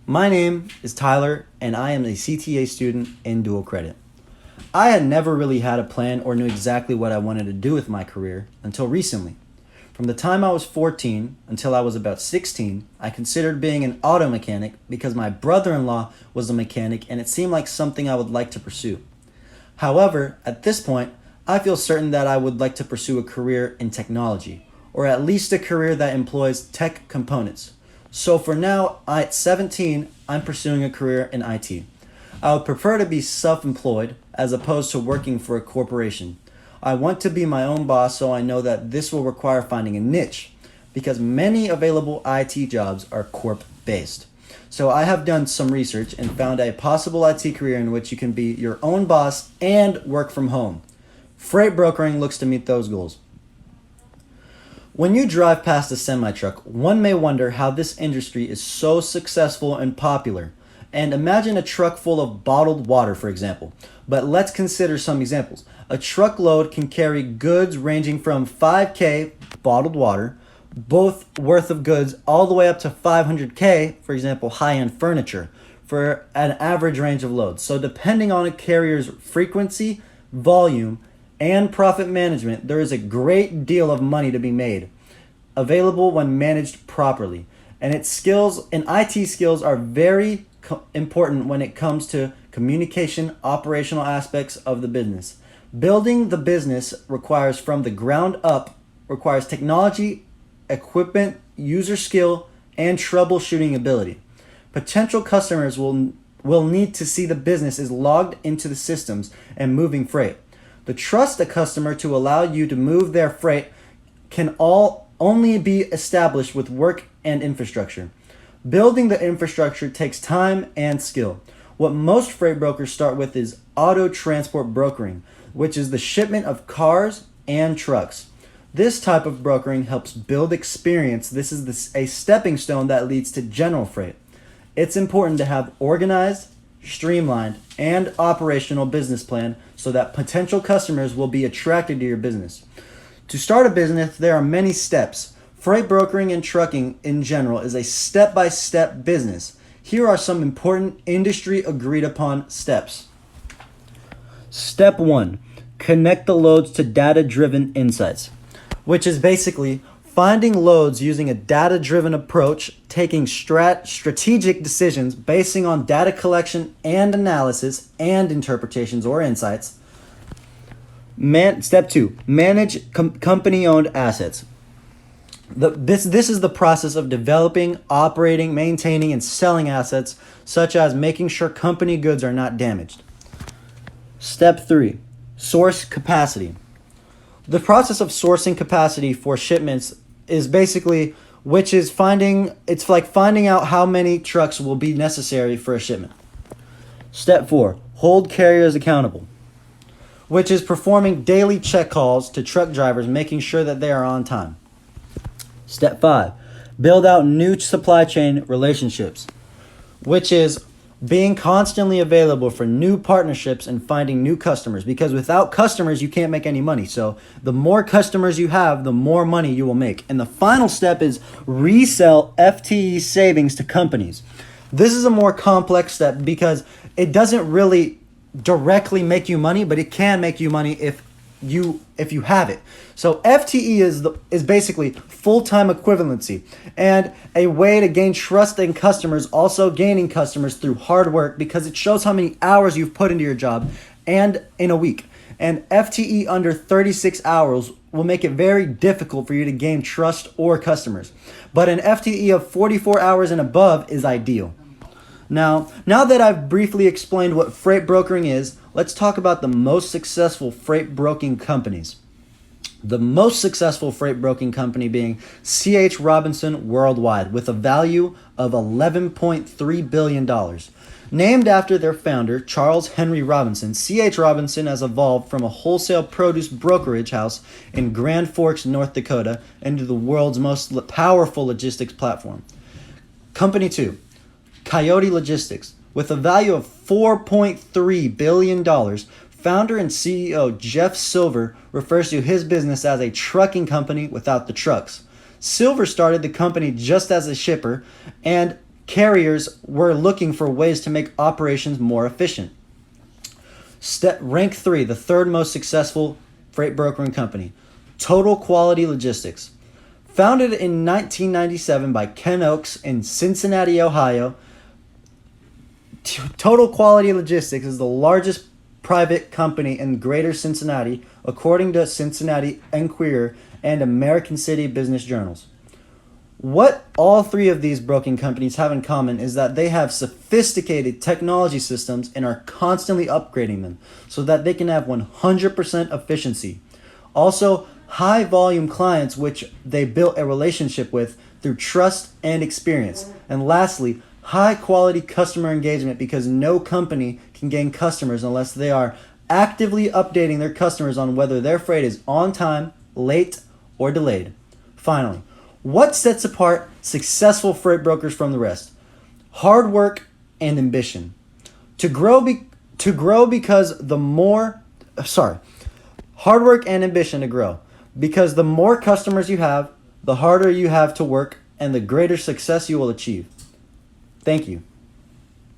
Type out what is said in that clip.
My name is Tyler, and I am a CTA student in dual credit. I had never really had a plan or knew exactly what I wanted to do with my career until recently. From the time I was 14 until I was about 16, I considered being an auto mechanic because my brother in law was a mechanic and it seemed like something I would like to pursue. However, at this point, I feel certain that I would like to pursue a career in technology, or at least a career that employs tech components. So for now, at 17, I'm pursuing a career in IT. I would prefer to be self employed as opposed to working for a corporation. I want to be my own boss, so I know that this will require finding a niche because many available IT jobs are corp based. So I have done some research and found a possible IT career in which you can be your own boss and work from home. Freight brokering looks to meet those goals. When you drive past a semi truck, one may wonder how this industry is so successful and popular. And imagine a truck full of bottled water, for example. But let's consider some examples. A truckload can carry goods ranging from 5K bottled water, both worth of goods, all the way up to 500K, for example, high end furniture, for an average range of loads. So, depending on a carrier's frequency, volume, and profit management, there is a great deal of money to be made, available when managed properly. And its skills and IT skills are very important when it comes to communication, operational aspects of the business. Building the business requires from the ground up requires technology, equipment, user skill, and troubleshooting ability. Potential customers will need to see the business is logged into the systems and moving freight. The trust a customer to allow you to move their freight can only be established with work and infrastructure. Building the infrastructure takes time and skill. What most freight brokers start with is auto transport brokering, which is the shipment of cars and trucks. This type of brokering helps build experience. This is a stepping stone that leads to general freight. It's important to have organized, streamlined, and operational business plan so that potential customers will be attracted to your business. To start a business, there are many steps. Freight brokering and trucking in general is a step-by-step business. Here are some important industry agreed upon steps. Step 1. Connect the loads to data-driven insights, which is basically finding loads using a data-driven approach, taking strategic decisions basing on data collection and analysis and interpretations or insights. Step 2. Manage company-owned assets. This is the process of developing, operating, maintaining, and selling assets, such as making sure company goods are not damaged. Step 3. Source capacity. The process of sourcing capacity for shipments is basically it's like finding out how many trucks will be necessary for a shipment. Step 4. Hold carriers accountable, which is performing daily check calls to truck drivers, making sure that they are on time. Step 5. Build out new supply chain relationships, which is being constantly available for new partnerships and finding new customers, because without customers you can't make any money. So the more customers you have, the more money you will make. And the final step is resell FTE savings to companies. This is a more complex step because it doesn't really directly make you money, but it can make you money if you have it. So FTE is basically full-time equivalency and a way to gain trust in customers, also gaining customers through hard work because it shows how many hours you've put into your job and in a week. And FTE under 36 hours will make it very difficult for you to gain trust or customers. But an FTE of 44 hours and above is ideal. Now that I've briefly explained what freight brokering is, let's talk about the most successful freight broking companies. The most successful freight broking company being C.H. Robinson Worldwide, with a value of $11.3 billion. Named after their founder, Charles Henry Robinson, C.H. Robinson has evolved from a wholesale produce brokerage house in Grand Forks, North Dakota, into the world's most powerful logistics platform. Company 2. Coyote Logistics, with a value of $4.3 billion, founder and CEO Jeff Silver refers to his business as a trucking company without the trucks. Silver started the company just as a shipper and carriers were looking for ways to make operations more efficient. Rank 3, the third most successful freight brokering company, Total Quality Logistics. Founded in 1997 by Ken Oakes in Cincinnati, Ohio, Total Quality Logistics is the largest private company in Greater Cincinnati, according to Cincinnati Enquirer and American City Business Journals. What all three of these broking companies have in common is that they have sophisticated technology systems and are constantly upgrading them so that they can have 100% efficiency. Also, high volume clients which they built a relationship with through trust and experience. And lastly, high quality customer engagement, because no company can gain customers unless they are actively updating their customers on whether their freight is on time, late, or delayed. Finally, what sets apart successful freight brokers from the rest? Hard work and ambition. Hard work and ambition to grow. Because the more customers you have, the harder you have to work and the greater success you will achieve. Thank you.